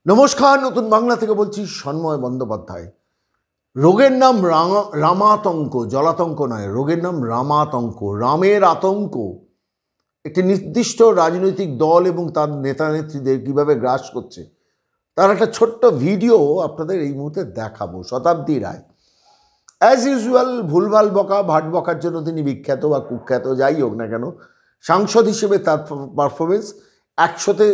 নমস্কার, নতুন বাংলা থেকে বলছি সন্ময় বন্দ্যোপাধ্যায়। রোগের নাম রামাতঙ্ক, জলাতঙ্ক নয়। রোগের নাম রামাতঙ্ক। রামের আতঙ্ক একটি নির্দিষ্ট রাজনৈতিক দল এবং তার নেতা নেত্রীদের কীভাবে গ্রাস করছে তার একটা ছোট্ট ভিডিও আপনাদের এই মুহূর্তে দেখাবো। শতাব্দী রায় অ্যাজ ইউজুয়াল ভুলভাল বকা, ভাট বকার জন্য তিনি বিখ্যাত বা কুখ্যাত, যাই হোক না কেন। সাংসদ হিসেবে তার পারফরমেন্স 100-তে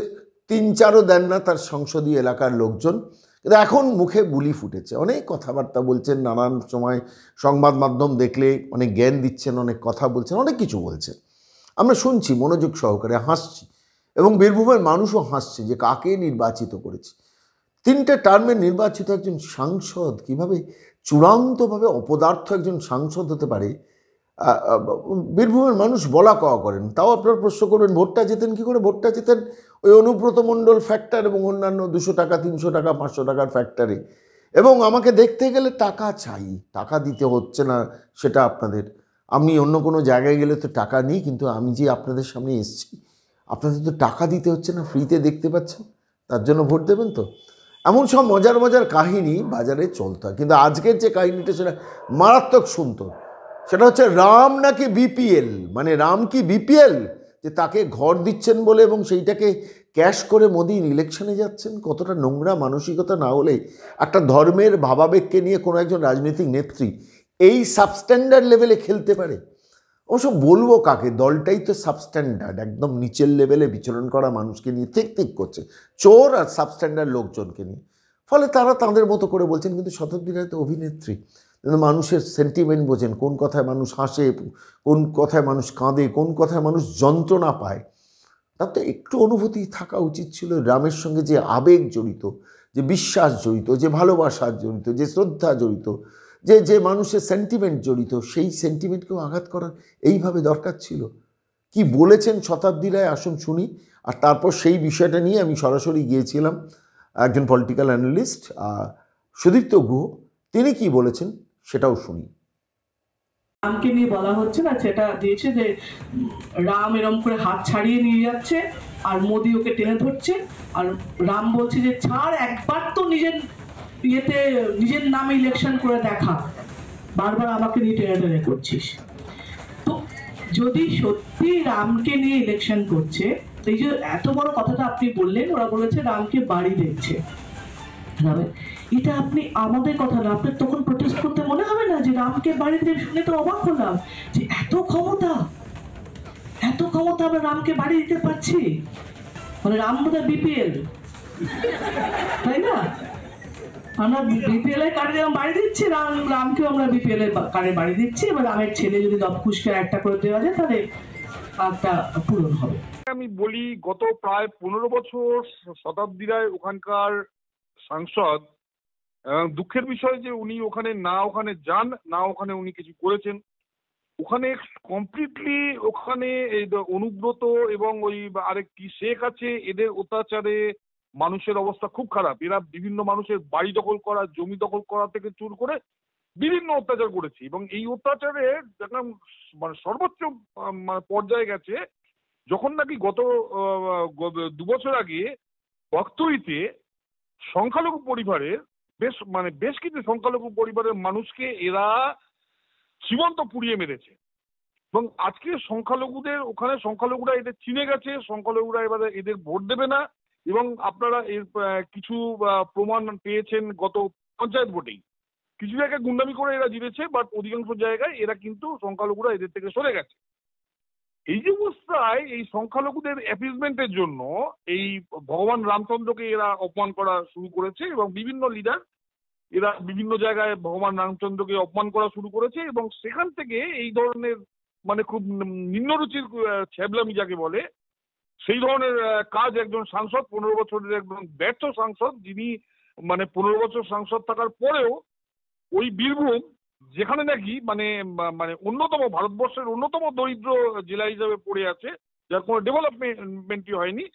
3-4ও দেন না তার সংসদীয় এলাকার লোকজন। কিন্তু এখন মুখে বুলি ফুটেছে, অনেক কথাবার্তা বলছেন, নানান সময় সংবাদ মাধ্যম দেখলে অনেক জ্ঞান দিচ্ছেন, অনেক কথা বলছেন, অনেক কিছু বলছেন। আমরা শুনছি মনোযোগ সহকারে, হাসছি, এবং বীরভূমের মানুষও হাসছে যে কাকে নির্বাচিত করেছে। 3টে টার্মে নির্বাচিত একজন সাংসদ কীভাবে চূড়ান্তভাবে অপদার্থ একজন সাংসদ হতে পারে, বীরভূমের মানুষ বলা কওয়া করেন। তাও আপনারা প্রশ্ন করবেন ভোটটা জেতেন কী করে? ভোটটা জেতেন ওই অনুব্রত মণ্ডল ফ্যাক্টর এবং অন্যান্য 200 টাকা 300 টাকা 500 টাকার ফ্যাক্টরে। এবং আমাকে দেখতে গেলে টাকা চাই, টাকা দিতে হচ্ছে না সেটা আপনাদের। আমি অন্য কোনো জায়গায় গেলে তো টাকা নিই, কিন্তু আমি যে আপনাদের সামনে এসেছি আপনাদের তো টাকা দিতে হচ্ছে না, ফ্রিতে দেখতে পাচ্ছেন, তার জন্য ভোট দেবেন তো। এমন সব মজার মজার কাহিনী বাজারে চলতো। কিন্তু আজকের যে কাহিনীটা সেটা মারাত্মক শুনতো। সেটা হচ্ছে রাম নাকি বিপিএল, মানে রাম কি বিপিএল, যে তাকে ঘর দিচ্ছেন বলে এবং সেইটাকে ক্যাশ করে মোদি ইলেকশনে যাচ্ছেন। কতটা নোংরা মানসিকতা না হলে একটা ধর্মের ভাবাবেগকে নিয়ে কোনো একজন রাজনৈতিক নেত্রী এই সাবস্ট্যান্ডার্ড লেভেলে খেলতে পারে? অবশ্য বলবো কাকে, দলটাই তো সাবস্ট্যান্ডার্ড, একদম নিচের লেভেলে বিচরণ করা মানুষকে নিয়ে ঠিক করছে, চোর আর সাবস্ট্যান্ডার্ড লোকজনকে নিয়ে। ফলে তারা তাদের মতো করে বলছেন। কিন্তু শতাব্দী রায় তো অভিনেত্রী, মানুষের সেন্টিমেন্ট বোঝেন, কোন কথায় মানুষ হাসে, কোন কথায় মানুষ কাঁদে, কোন কথায় মানুষ যন্ত্রণা পায়। তার তো একটু অনুভূতি থাকা উচিত ছিল। রামের সঙ্গে যে আবেগ জড়িত, যে বিশ্বাস জড়িত, যে ভালোবাসা জড়িত, যে শ্রদ্ধা জড়িত, যে মানুষের সেন্টিমেন্ট জড়িত, সেই সেন্টিমেন্টকেও আঘাত করার এইভাবে দরকার ছিল। কি বলেছেন শতাব্দী রায় আসুন শুনি। আর তারপর সেই বিষয়টা নিয়ে আমি সরাসরি গিয়েছিলাম একজন পলিটিক্যাল অ্যানালিস্ট সুদীপ্ত গুহ, তিনি কি বলেছেন সেটাও শুনি। রামকে নিয়ে বলা হচ্ছে না, সেটা দিয়েছে যে রাম এরম করে হাত ছাড়িয়ে নিয়ে যাচ্ছে আর মোদি ওকে টেনে ধরছে, আর রাম বলছে যে ছাড়, একবার তো নিজের নামে ইলেকশন করে দেখা, বারবার আমাকে নিয়ে টেনে টেনে করছিস। তো যদি সত্যি রামকে নিয়ে ইলেকশন করছে, এই যে এত বড় কথাটা আপনি বললেন, ওরা বলেছে রামকে বাড়ি দিচ্ছে, এটা আপনি আমাদের কথা না, আপনার তখন প্রোটেস্ট করতে মনে হবে না? যে রামকে বাড়িতে শুনে তো অবাক হলাম যে এত ক্ষমতা আমরা রামকে বাড়ি দিতে পারছি, মানে রাম বোধহয় বিপিএল, তাই না? আমরা বিপিএল এর কার্ডে বাড়ি দিচ্ছি, রামকেও আমরা বিপিএল এর কার্ডে বাড়ি দিচ্ছি। এবার রামের ছেলে যদি লবকুশকে একটা করে দেওয়া যায় তাহলে কার্ডটা পূরণ হবে। আমি বলি, গত প্রায় 15 বছর শতাব্দী রায় ওখানকার সাংসদ। দুঃখের বিষয় যে উনি ওখানে যান না, ওখানে উনি কিছু করেছেন। ওখানে কমপ্লিটলি ওখানে এই অনুব্রত এবং ওই আরেকটি শেখ আছে, এদের অত্যাচারে মানুষের অবস্থা খুব খারাপ। এরা বিভিন্ন মানুষের বাড়ি দখল করা, জমি দখল করা থেকে শুরু করে বিভিন্ন অত্যাচার করেছে, এবং এই অত্যাচারে দেখলাম মানে সর্বোচ্চ পর্যায়ে গেছে যখন নাকি গত 2 বছর আগে বক্তইতে সংখ্যালঘু পরিবারের বেশ কিছু সংখ্যালঘু পরিবারের মানুষকে এরা জীবন্ত পুড়িয়ে মেরেছে। এবং আজকে সংখ্যালঘুরা এদের চিনে গেছে, সংখ্যালঘুরা এবারে এদের ভোট দেবে না। এবং আপনারা এর কিছু প্রমাণ পেয়েছেন গত পঞ্চায়েত ভোটেই। কিছু জায়গায় গুন্ডামি করে এরা জিতেছে, বাট অধিকাংশ জায়গায় এরা কিন্তু সংখ্যালঘুরা এদের থেকে সরে গেছে। এই যে অবস্থায় এই সংখ্যালঘুদের অ্যাপিজমেন্টের জন্য এই ভগবান রামচন্দ্রকে এরা অপমান করা শুরু করেছে, এবং বিভিন্ন লিডার এরা বিভিন্ন জায়গায় ভগবান রামচন্দ্রকে অপমান করা শুরু করেছে। এবং সেখান থেকে এই ধরনের মানে খুব নিম্নরুচির ছ্যাবলামি যাকে বলে, সেই ধরনের কাজ একজন সাংসদ, 15 বছরের একজন ব্যর্থ সাংসদ, যিনি মানে 15 বছর সাংসদ থাকার পরেও ওই বীরভূম, যেখানে নাকি মানে ভারতবর্ষের অন্যতম দরিদ্র জেলা হিসাবে পড়ে আছে, যার কোনো ডেভেলপমেন্টই হয়নি,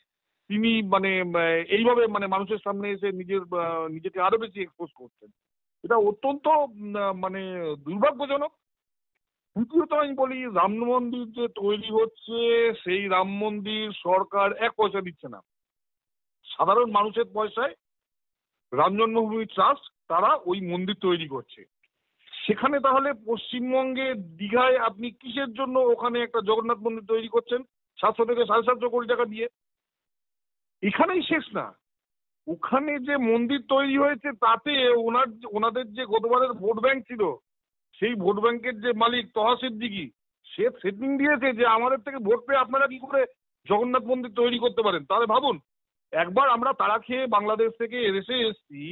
তিনি মানে এইভাবে মানে মানুষের সামনে এসে নিজেকে আরো বেশি এক্সপোজ করছেন। এটা অত্যন্ত মানে দুর্ভাগ্যজনক। দ্বিতীয়ত আমি বলি, রাম মন্দির যে তৈরি হচ্ছে, সেই রাম মন্দির সরকার 1 পয়সা দিচ্ছে না, সাধারণ মানুষের পয়সায় রাম জন্মভূমি ট্রাস্ট তারা ওই মন্দির তৈরি করছে। সেখানে তাহলে পশ্চিমবঙ্গে দীঘায় আপনি কিসের জন্য ওখানে একটা জগন্নাথ মন্দির তৈরি করছেন 700 থেকে 750 কোটি টাকা দিয়ে? এখানেই শেষ না, ওখানে যে মন্দির তৈরি হয়েছে তাতে ওনাদের যে গতবারের ভোট ব্যাংক ছিল, সেই ভোট ব্যাংকের যে মালিক তহা সিদ্দিকী, সে সেটিং দিয়েছে যে আমাদের থেকে ভোট পেয়ে আপনারা কি করে জগন্নাথ মন্দির তৈরি করতে পারেন। তাহলে ভাবুন, একবার আমরা তাড়া খেয়ে বাংলাদেশ থেকে এদেশে এসছি,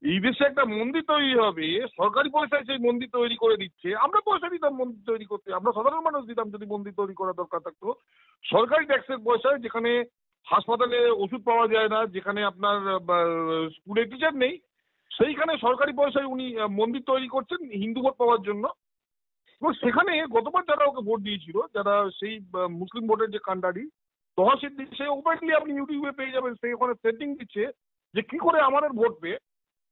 এই দেশে একটা মন্দির তৈরি হবে, সরকারি পয়সায় সেই মন্দির তৈরি করে দিচ্ছে। আমরা পয়সা দিতাম মন্দির তৈরি করতে, আমরা সাধারণ মানুষ দিতাম যদি মন্দির তৈরি করা দরকার থাকতো। সরকারি ট্যাক্সের পয়সায়, যেখানে হাসপাতালে ওষুধ পাওয়া যায় না, যেখানে আপনার স্কুলে টিচার নেই, সেইখানে সরকারি পয়সায় উনি মন্দির তৈরি করছেন হিন্দু ভোট পাওয়ার জন্য। তো সেখানে গতবার যারা ওকে ভোট দিয়েছিল, যারা সেই মুসলিম ভোটের যে কান্ডারি তহা সিদ্দিকী, সে ওপেনলি আপনি ইউটিউবে পেয়ে যাবেন, সে ওখানে সেটিং দিচ্ছে যে কি করে আমাদের ভোট পেয়ে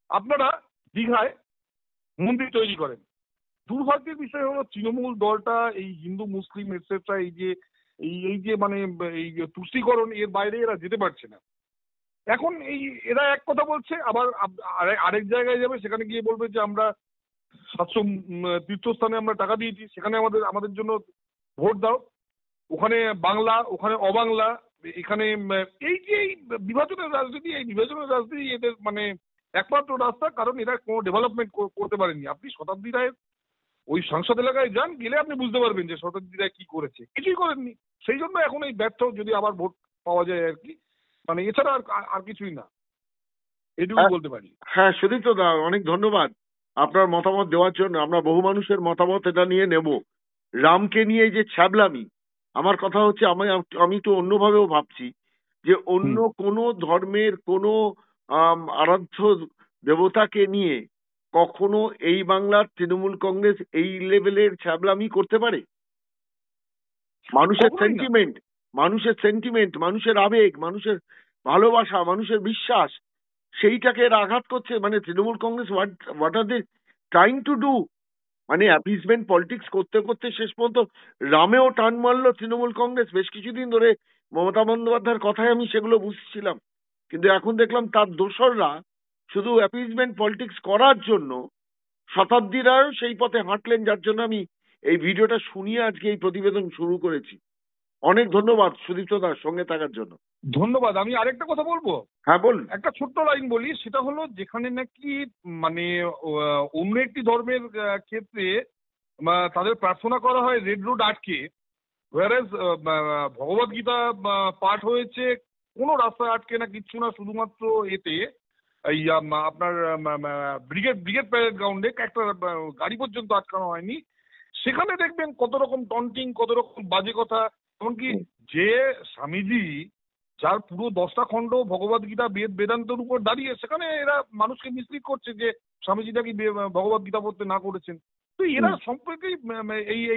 আপনারা দীঘায় মন্দির তৈরি করেন। দুর্ভাগ্যের বিষয় হলো তৃণমূল দলটা এই হিন্দু মুসলিম এটসেট্রা এই যে মানে এই যে তুষ্টিকরণ, এর বাইরে এরা যেতে পারছে না। এখন এরা এক কথা বলছে, আবার আরেক জায়গায় যাবে, সেখানে গিয়ে বলবে যে আমরা 700 তীর্থস্থানে আমরা টাকা দিয়েছি, সেখানে আমাদের জন্য ভোট দাও। ওখানে বাংলা, ওখানে অবাংলা, এখানে এই যে এই বিভাজনের রাজনীতি এদের মানে একমাত্র রাস্তা, কারণ এরা কোনো ডেভেলপমেন্ট করতে পারেনি। আপনি শতাব্দী রায়ের ওই সংসদ এলাকায় যান, গেলে আপনি বুঝতে পারবেন যে শতাব্দী রায় কি করেছে, কিছুই করেননি। সেই জন্য এখন এই ব্যর্থ, যদি আবার ভোট পাওয়া যায় আর কি, মানে এছাড়া আর কিছুই না, এটুকুই বলতে পারি। হ্যাঁ, সুদীপ্ত দা, অনেক ধন্যবাদ আপনার মতামত দেওয়ার জন্য। আমরা বহু মানুষের মতামত এটা নিয়ে নেব। রামকে নিয়ে এই যে ছ্যাবলামি, আমার কথা হচ্ছে আমি তো অন্যভাবেও ভাবছি যে অন্য কোনো ধর্মের কোনো আরাধ্য দেবতাকে নিয়ে কখনো এই বাংলার তৃণমূল কংগ্রেস এই লেভেলের ছ্যাবলামি করতে পারে? মানুষের সেন্টিমেন্ট, মানুষের আবেগ, মানুষের ভালোবাসা, মানুষের বিশ্বাস, সেইটাকে এরা আঘাত করছে। মানে Trinamool Congress what are they trying to do? মানে অ্যাপিসমেন্ট পলিটিক্স করতে করতে শেষ পর্যন্ত রামেও টান মারলো তৃণমূল কংগ্রেস। বেশ কিছুদিন ধরে মমতা বন্দ্যোপাধ্যায়ের কথায় আমি সেগুলো বুঝছিলাম, কিন্তু এখন দেখলাম তার দোসররা শুধু অ্যাপিসমেন্ট পলিটিক্স করার জন্য শতাব্দী রায়ও সেই পথে হাঁটলেন, যার জন্য আমি এই ভিডিওটা শুনিয়ে আজকে এই প্রতিবেদন শুরু করেছি। অনেক ধন্যবাদ সুদীপ্ত দার সঙ্গে থাকার জন্য। ধন্যবাদ। আমি আরেকটা কথা বলবো। হ্যাঁ, বলুন। একটা ছোট্ট লাইন বলি, সেটা হলো যেখানে নাকি মানে অন্য একটি ধর্মের ক্ষেত্রে তাদের প্রার্থনা করা হয় রেড রোড আটকে, whereas ভগবদ গীতা পাঠ হয়েছে কোনো রাস্তা আটকে না, কিচ্ছু না, শুধুমাত্র এতে এই আপনার ব্রিগেড প্যারেড গ্রাউন্ডে একটা গাড়ি পর্যন্ত আটকানো হয়নি। সেখানে দেখবেন কত রকম টন্টিং, কত রকম বাজে কথা। এমনকি যে স্বামীজি, যার পুরো 10টা খণ্ড ভগবদ গীতা বেদান্তের উপর দাঁড়িয়ে, সেখানে এরা মানুষকে মিসলিড করছে যে স্বামীজি নাকি ভগবদ গীতা পড়তে না করেছেন। তো এরা সম্পর্কেই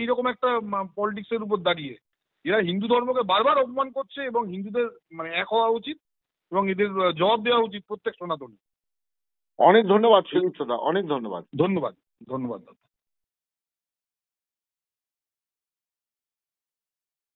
এইরকম একটা পলিটিক্সের উপর দাঁড়িয়ে এরা হিন্দু ধর্মকে বারবার অপমান করছে, এবং হিন্দুদের মানে এক হওয়া উচিত এবং এদের জবাব দেওয়া উচিত প্রত্যেক সনাতনী। অনেক ধন্যবাদ সুদীপ্ত দা, অনেক ধন্যবাদ। ধন্যবাদ দাদা।